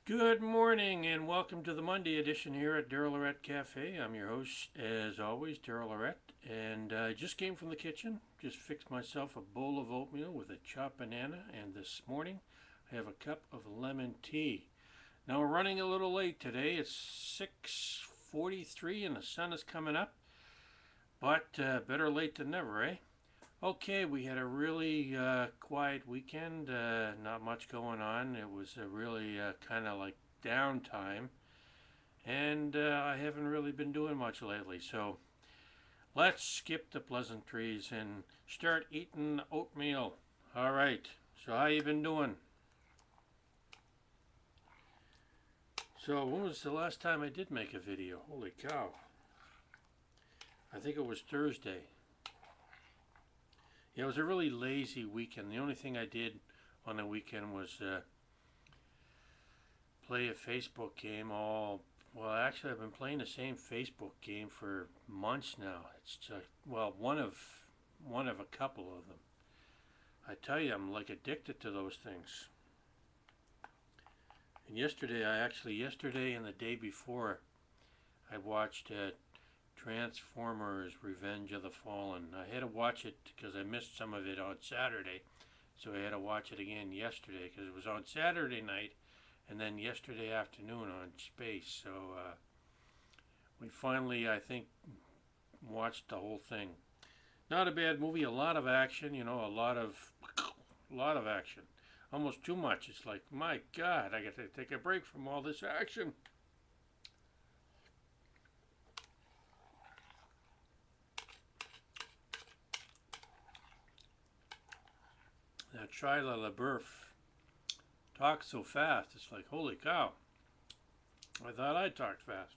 Good morning and welcome to the Monday edition here at daryllorette Cafe. I'm your host, as always, daryllorette, and I just came from the kitchen, just fixed myself a bowl of oatmeal with a chopped banana, and this morning I have a cup of lemon tea. Now we're running a little late today. It's 6:43 and the sun is coming up, but better late than never, eh? Okay, we had a really quiet weekend, not much going on. It was a really kind of like downtime, and I haven't really been doing much lately. So let's skip the pleasantries and start eating oatmeal. All right, so how you been doing? So when was the last time I did make a video? Holy cow. I think it was Thursday. Yeah, it was a really lazy weekend. The only thing I did on the weekend was play a Facebook game. Well, actually, I've been playing the same Facebook game for months now. It's just, well, one of a couple of them. I tell you, I'm like addicted to those things. And yesterday and the day before, I watched Transformers: Revenge of the Fallen. I had to watch it because I missed some of it on Saturday, so I had to watch it again yesterday because it was on Saturday night and then yesterday afternoon on Space. So we finally, I think, watched the whole thing. Not a bad movie. A lot of action. A lot of action. Almost too much. It's like, my God, I got to take a break from all this action. That Shia LaBeouf talks so fast. It's like, holy cow. I thought I talked fast.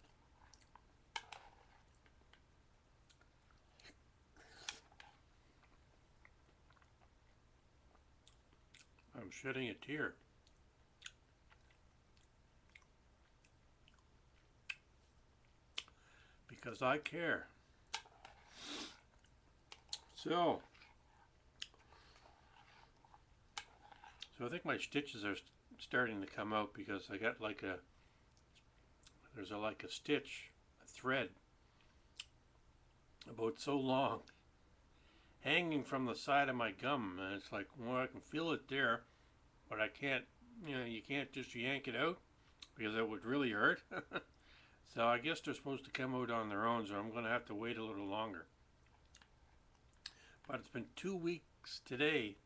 I'm shedding a tear. Because I care. So I think my stitches are starting to come out because I got like a stitch, a thread, about so long, hanging from the side of my gum, and it's like, well, I can feel it there, but I can't, you can't just yank it out because it would really hurt. So I guess they're supposed to come out on their own, so I'm going to have to wait a little longer. But it's been 2 weeks today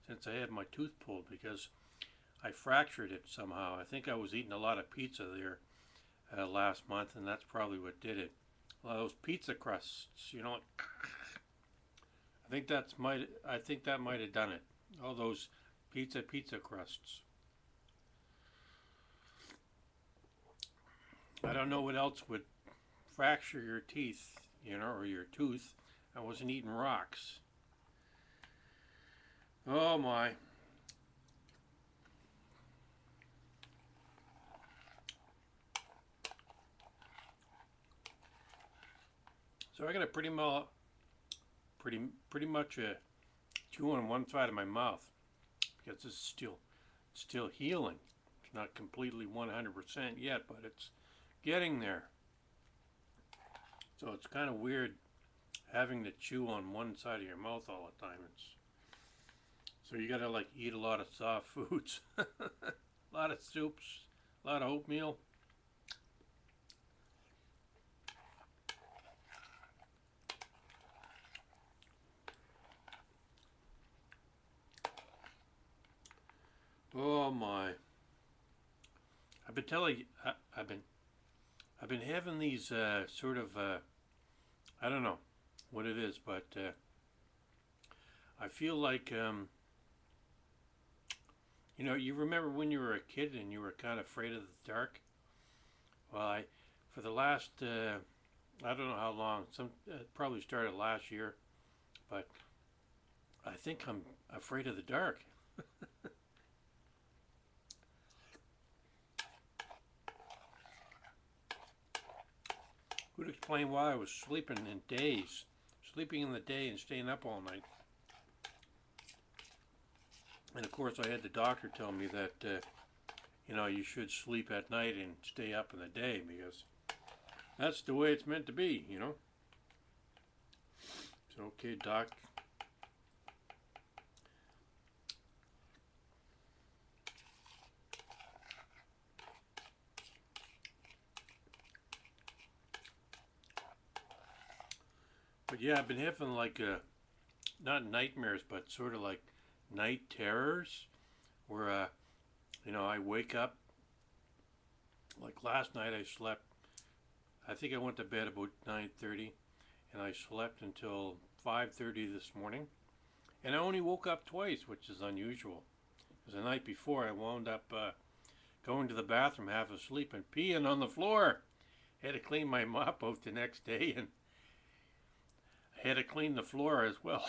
since I had my tooth pulled because I fractured it somehow. I think I was eating a lot of pizza there last month, and that's probably what did it. Well, those pizza crusts, I think that might have done it. All those pizza crusts. I don't know what else would fracture your teeth, or your tooth. I wasn't eating rocks. Oh my. So I got a pretty much chew on one side of my mouth because this is still healing. It's not completely 100% yet, but it's getting there. So it's kind of weird having to chew on one side of your mouth all the time. So you gotta like eat a lot of soft foods, a lot of soups, a lot of oatmeal. Oh my! I've been telling you, I've been having these sort of I don't know what it is, but I feel like you remember when you were a kid and you were kind of afraid of the dark. Well, for the last I don't know how long, probably started last year, but I think I'm afraid of the dark. Could explain why I was sleeping in the day and staying up all night. And of course, I had the doctor tell me that you know, you should sleep at night and stay up in the day, because that's the way it's meant to be, you know. So, okay, Doc. But yeah, I've been having like not nightmares, but sort of like night terrors, where you know, I wake up. Like last night, I slept. I think I went to bed about 9:30, and I slept until 5:30 this morning, and I only woke up twice, which is unusual. Because the night before, I wound up going to the bathroom half asleep and peeing on the floor. I had to clean my mop out the next day, and I had to clean the floor as well.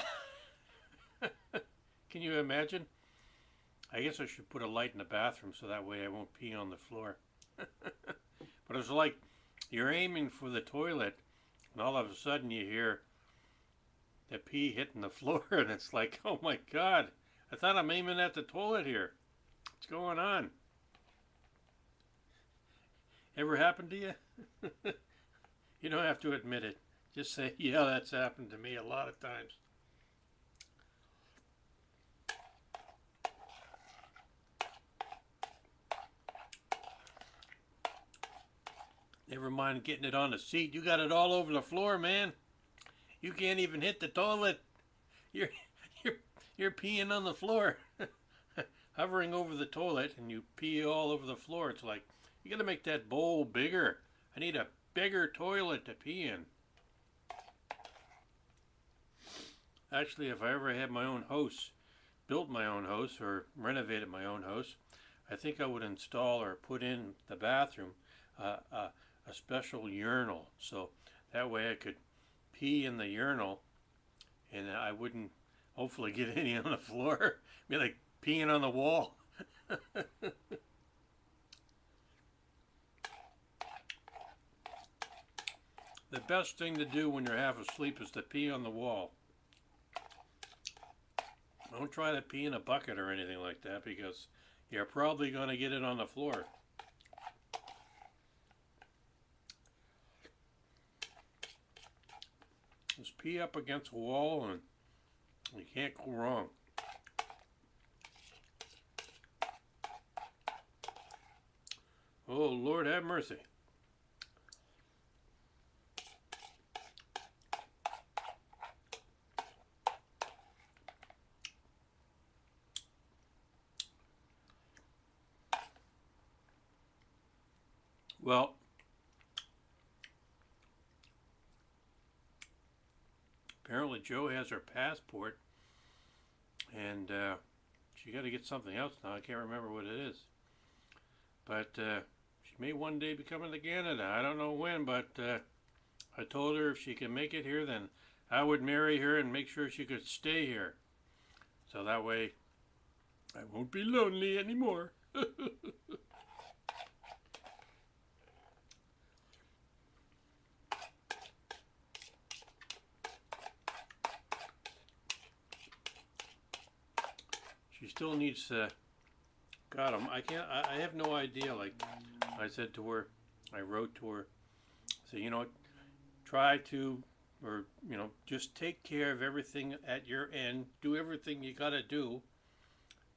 Can you imagine? I guess I should put a light in the bathroom so that way I won't pee on the floor. But it was like you're aiming for the toilet, and all of a sudden you hear the pee hitting the floor, and it's like, oh my God, I thought I'm aiming at the toilet here. What's going on? Ever happened to you? You don't have to admit it. Just say, yeah, that's happened to me a lot of times. Never mind getting it on the seat. You got it all over the floor, man. You can't even hit the toilet. You're you're you're peeing on the floor. Hovering over the toilet, and you pee all over the floor. It's like, you gotta make that bowl bigger. I need a bigger toilet to pee in. Actually, if I ever had my own house, built my own house, or renovated my own house, I think I would install or put in the bathroom a special urinal, so that way I could pee in the urinal, and I wouldn't hopefully get any on the floor. Be like peeing on the wall. The best thing to do when you're half asleep is to pee on the wall. Don't try to pee in a bucket or anything like that, because you're probably going to get it on the floor. Just pee up against a wall, and you can't go wrong. Oh, Lord have mercy. Well, apparently Joe has her passport, and she got to get something else now. I can't remember what it is. But she may one day be coming to Canada. I don't know when, but I told her if she can make it here, then I would marry her and make sure she could stay here. So that way I won't be lonely anymore. She still needs to, God, I have no idea. Like I said to her, I wrote to her, so, you know, try to, or, you know, just take care of everything at your end. Do everything you got to do.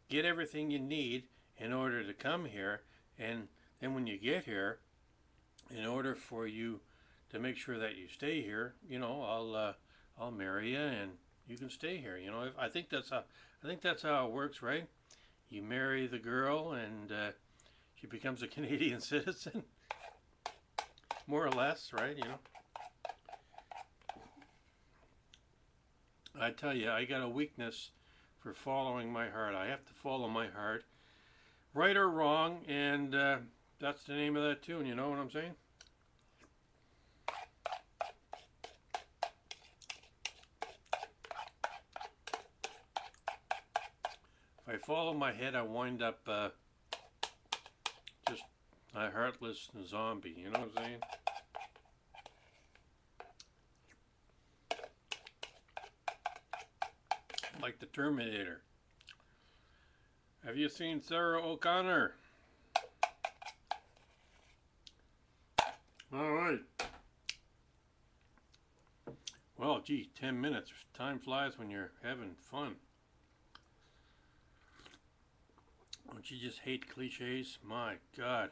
Get everything you need in order to come here. And then when you get here, in order for you to make sure that you stay here, you know, I'll marry you and you can stay here. You know, I think that's how it works, right? You marry the girl, and she becomes a Canadian citizen, more or less, right? You know. I tell you, I got a weakness for following my heart. I have to follow my heart, right or wrong, and that's the name of that tune. You know what I'm saying? If I follow my head, I wind up just a heartless zombie. You know what I'm saying? Like the Terminator. Have you seen Sarah O'Connor? All right. Well, gee, 10 minutes. Time flies when you're having fun. Don't you just hate cliches? My God.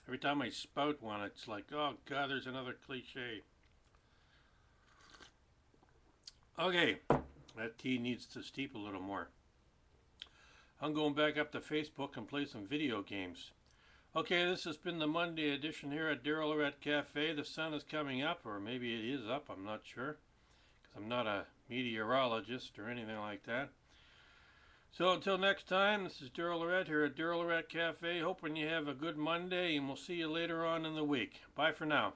Every time I spout one, it's like, oh God, there's another cliche. Okay, that tea needs to steep a little more. I'm going back up to Facebook and play some video games. Okay, this has been the Monday edition here at daryllorette Cafe. The sun is coming up, or maybe it is up, I'm not sure, because I'm not a meteorologist or anything like that. So until next time, this is daryllorette here at daryllorette Cafe, hoping you have a good Monday, and we'll see you later on in the week. Bye for now.